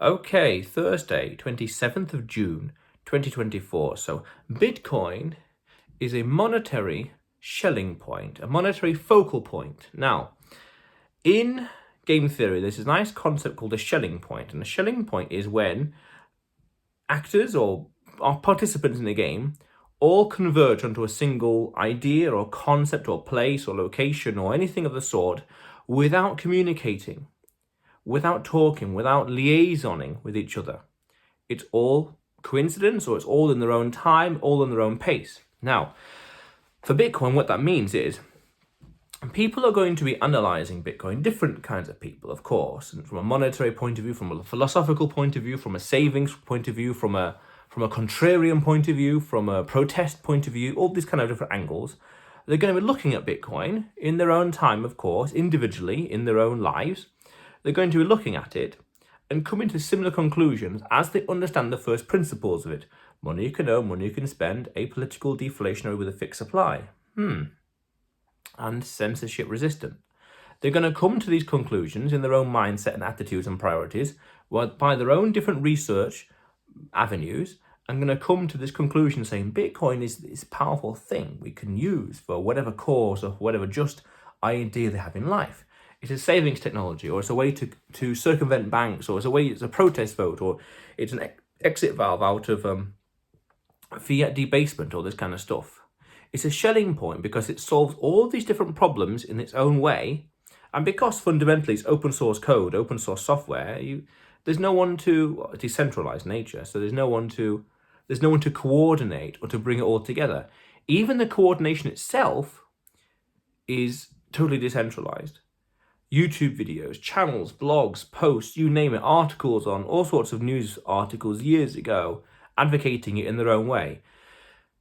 Okay, Thursday, 27th of June, 2024. So Bitcoin is a monetary Schelling point, a monetary focal point. Now, in game theory, there's this nice concept called a Schelling point. And a Schelling point is when actors or participants in the game all converge onto a single idea or concept or place or location or anything of the sort without communicating, without talking, without liaisoning with each other. It's all coincidence, or it's all in their own time, all in their own pace. Now, for Bitcoin, what that means is people are going to be analyzing Bitcoin, different kinds of people, of course, and from a monetary point of view, from a philosophical point of view, from a savings point of view, from a contrarian point of view, from a protest point of view, all these kind of different angles. They're going to be looking at Bitcoin in their own time, of course, individually, in their own lives. They're going to be looking at it and coming to similar conclusions as they understand the first principles of it. Money you can own, money you can spend, apolitical, deflationary with a fixed supply. And censorship resistant. They're going to come to these conclusions in their own mindset and attitudes and priorities, by their own different research avenues, and going to come to this conclusion saying Bitcoin is this powerful thing we can use for whatever cause or whatever just idea they have in life. It's a savings technology, or it's a way to circumvent banks, or it's a protest vote, or it's an exit valve out of fiat debasement, or this kind of stuff. It's a Schelling point because it solves all these different problems in its own way, and because fundamentally it's open source code, open source software. There's no one to decentralized nature, so there's no one to coordinate or to bring it all together. Even the coordination itself is totally decentralized. YouTube videos, channels, blogs, posts, you name it, articles on all sorts of news articles years ago, advocating it in their own way.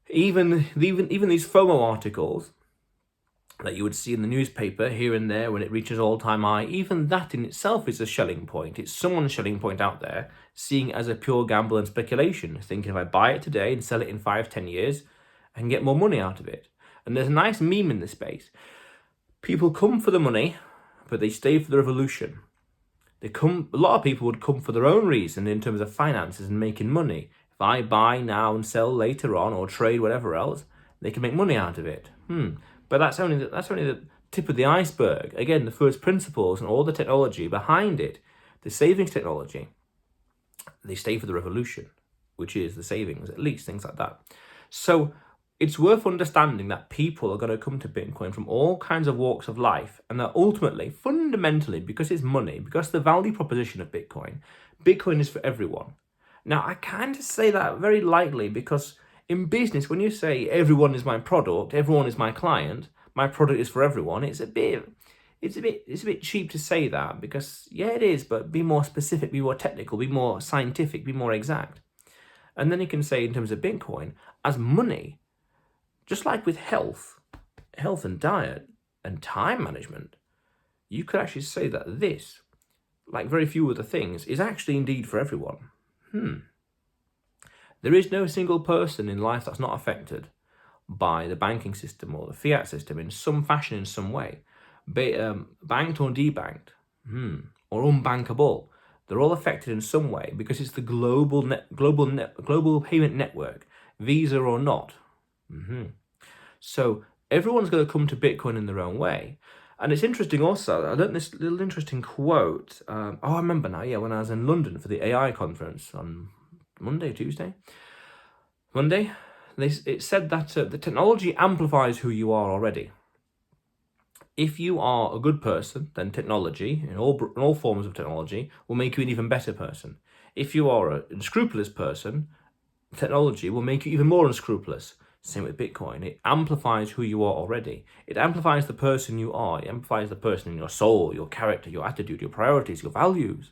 Even these FOMO articles that you would see in the newspaper here and there when it reaches all-time high, even that in itself is a Schelling point. It's someone's Schelling point out there, seeing it as a pure gamble and speculation, thinking if I buy it today and sell it in 5-10 years, I can get more money out of it. And there's a nice meme in this space. People come for the money, but they stay for the revolution. A lot of people would come for their own reason in terms of finances and making money. If I buy now and sell later on, or trade whatever else, they can make money out of it. But that's only the tip of the iceberg. Again, the first principles and all the technology behind it, the savings technology, they stay for the revolution, which is the savings, at least, things like that. So it's worth understanding that people are going to come to Bitcoin from all kinds of walks of life, and that ultimately, fundamentally, because it's money, because the value proposition of Bitcoin is for everyone. Now, I kind of say that very lightly because in business, when you say everyone is my product, everyone is my client, my product is for everyone, it's a bit cheap to say that, because yeah, it is, but be more specific, be more technical, be more scientific, be more exact. And then you can say in terms of Bitcoin as money, just like with health and diet and time management, you could actually say that this, like very few other things, is actually indeed for everyone. There is no single person in life that's not affected by the banking system or the fiat system in some fashion, in some way, be it banked or debanked, or unbankable. They're all affected in some way because it's the global payment network, Visa or not. So everyone's going to come to Bitcoin in their own way. And it's interesting also, I learned this little interesting quote. I remember now, when I was in London for the AI conference on Monday, it said that the technology amplifies who you are already. If you are a good person, then technology, in all forms of technology, will make you an even better person. If you are an unscrupulous person, technology will make you even more unscrupulous. Same with Bitcoin. It amplifies who you are already. It amplifies the person you are. It amplifies the person in your soul, your character, your attitude, your priorities, your values.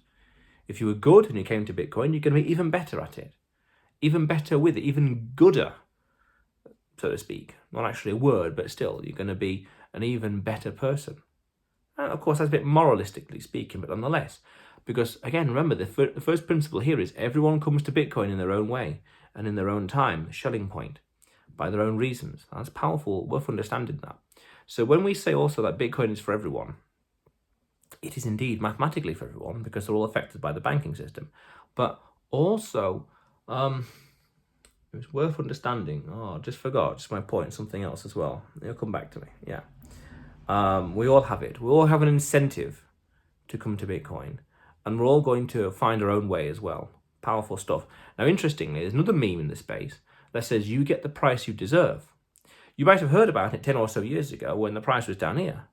If you were good and you came to Bitcoin, you're going to be even better at it. Even better with it, even gooder, so to speak. Not actually a word, but still, you're going to be an even better person. And of course, that's a bit moralistically speaking, but nonetheless. Because, again, remember, the first principle here is everyone comes to Bitcoin in their own way and in their own time, Schelling point, by their own reasons. That's powerful, worth understanding that. So when we say also that Bitcoin is for everyone, it is indeed mathematically for everyone because they're all affected by the banking system. But also, it's worth understanding. Oh, I just forgot. Just my point. Something else as well. It'll come back to me. Yeah. We all have it. We all have an incentive to come to Bitcoin, and we're all going to find our own way as well. Powerful stuff. Now, interestingly, there's another meme in the space that says you get the price you deserve. You might have heard about it 10 or so years ago when the price was down here.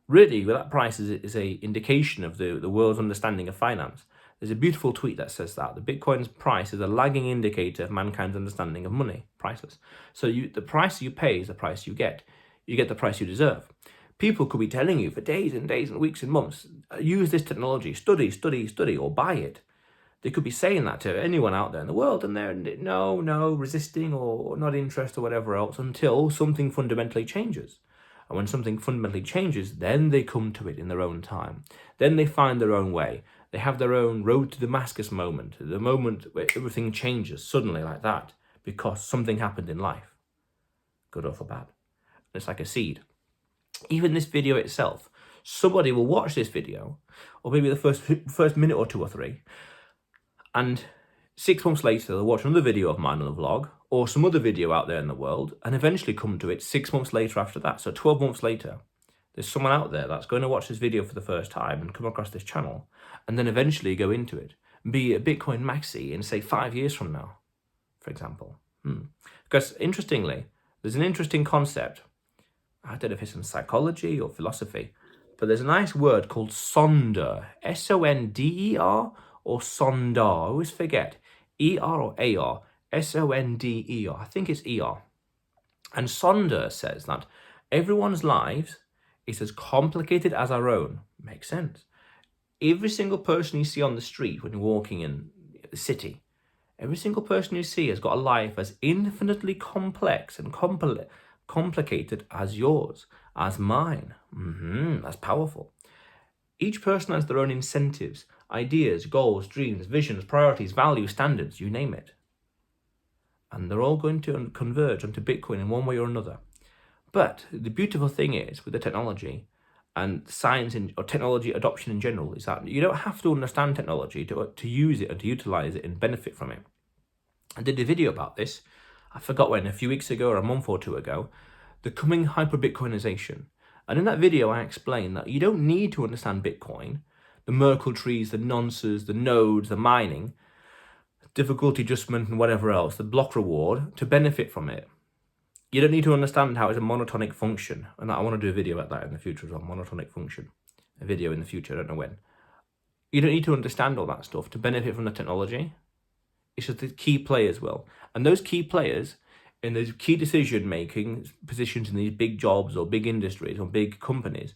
Really, well, that price is a indication of the world's understanding of finance. There's a beautiful tweet that says that the Bitcoin's price is a lagging indicator of mankind's understanding of money, priceless. So the price you pay is the price you get. You get the price you deserve. People could be telling you for days and days and weeks and months, use this technology, study, or buy it. They could be saying that to anyone out there in the world, and they're no, resisting or not interested or whatever else until something fundamentally changes. And when something fundamentally changes, then they come to it in their own time. Then they find their own way. They have their own road to Damascus moment, the moment where everything changes suddenly like that because something happened in life, good or for bad. It's like a seed. Even this video itself, somebody will watch this video, or maybe the first minute or 2 or 3, and 6 months later they'll watch another video of mine on a vlog, or some other video out there in the world, and eventually come to it 6 months later after that. So 12 months later, there's someone out there that's going to watch this video for the first time and come across this channel, and then eventually go into it, be a Bitcoin maxi in, say, 5 years from now, for example. Because interestingly, there's an interesting concept. I don't know if it's in psychology or philosophy, but there's a nice word called sonder, S-O-N-D-E-R, or sondar. I always forget, E-R or A-R, S-O-N-D-E-R. I think it's E-R. And sonder says that everyone's lives is as complicated as our own. Makes sense. Every single person you see on the street when you're walking in the city, every single person you see has got a life as infinitely complex and complicated as yours, as mine. That's powerful. Each person has their own incentives, ideas, goals, dreams, visions, priorities, values, standards, you name it. And they're all going to converge onto Bitcoin in one way or another. But the beautiful thing is, with the technology and science or technology adoption in general, is that you don't have to understand technology to use it and to utilize it and benefit from it. I did a video about this, I forgot when, a few weeks ago or a month or 2 ago, the coming hyper-Bitcoinization. And in that video, I explained that you don't need to understand Bitcoin, the Merkle trees, the nonces, the nodes, the mining, difficulty adjustment and whatever else, the block reward, to benefit from it. You don't need to understand how it's a monotonic function. And I want to do a video about that in the future as well, monotonic function. A video in the future, I don't know when. You don't need to understand all that stuff to benefit from the technology. It's just the key players will. And those key players in those key decision-making positions in these big jobs or big industries or big companies,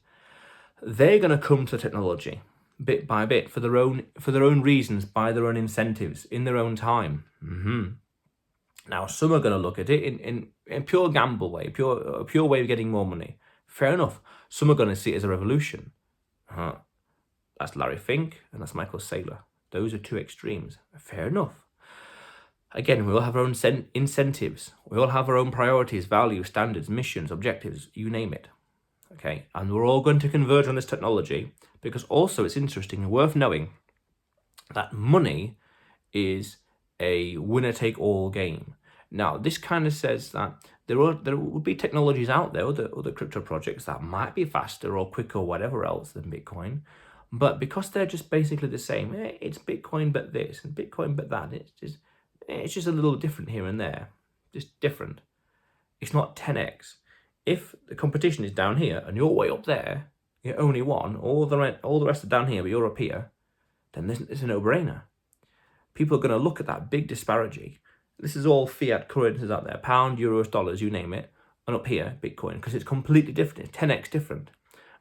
they're going to come to technology bit by bit for their own reasons, by their own incentives, in their own time. Now, some are going to look at it in a pure gamble way, a pure way of getting more money. Fair enough. Some are going to see it as a revolution. That's Larry Fink and that's Michael Saylor. Those are two extremes. Fair enough. Again, we all have our own incentives. We all have our own priorities, values, standards, missions, objectives, you name it. Okay, and we're all going to converge on this technology because also it's interesting and worth knowing that money is a winner-take-all game. Now, this kind of says that there would be technologies out there, other crypto projects that might be faster or quicker or whatever else than Bitcoin, but because they're just basically the same, it's Bitcoin but this and Bitcoin but that, it's just a little different here and there, just different. It's not 10x. If the competition is down here and you're way up there, you're only one, all the rest are down here but you're up here, then it's a no-brainer. People are going to look at that big disparity. This is all fiat currencies out there, pound, euros, dollars, you name it, and up here, Bitcoin, because it's completely different, it's 10x different.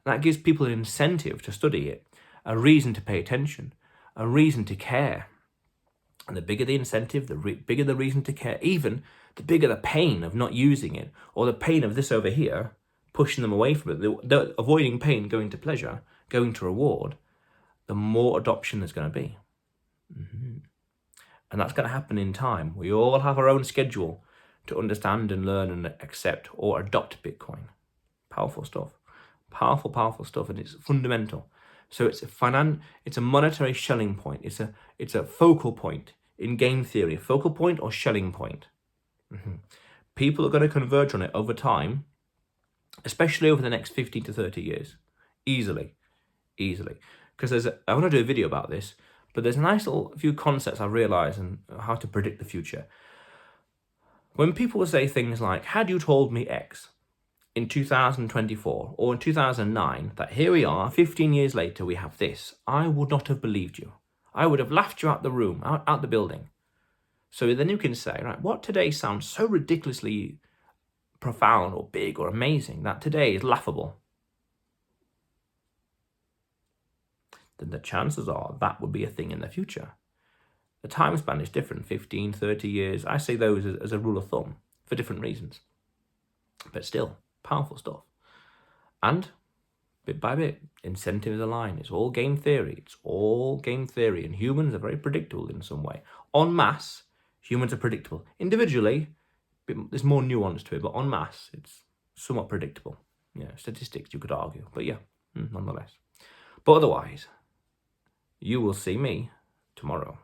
And that gives people an incentive to study it, a reason to pay attention, a reason to care. And the bigger the incentive, the bigger the reason to care, even the bigger the pain of not using it, or the pain of this over here, pushing them away from it, the avoiding pain, going to pleasure, going to reward, the more adoption there's going to be. And that's going to happen in time. We all have our own schedule to understand and learn and accept or adopt Bitcoin. Powerful stuff. Powerful stuff, and it's fundamental. So it's a monetary Schelling point. It's a focal point in game theory. Focal point or Schelling point. People are going to converge on it over time, especially over the next 15 to 30 years. Easily. Because I want to do a video about this, but there's a nice little few concepts I realize and how to predict the future. When people say things like, had you told me X in 2024 or in 2009, that here we are, 15 years later, we have this, I would not have believed you. I would have laughed you out the room, out the building. So then you can say, right, what today sounds so ridiculously profound or big or amazing that today is laughable, then the chances are that would be a thing in the future. The time span is different, 15, 30 years. I say those as a rule of thumb for different reasons. But still, powerful stuff. And bit by bit, incentives align. It's all game theory. And humans are very predictable in some way. En masse, humans are predictable. Individually, there's more nuance to it, but en masse, it's somewhat predictable. Yeah, statistics, you could argue. But yeah, nonetheless. But otherwise, you will see me tomorrow.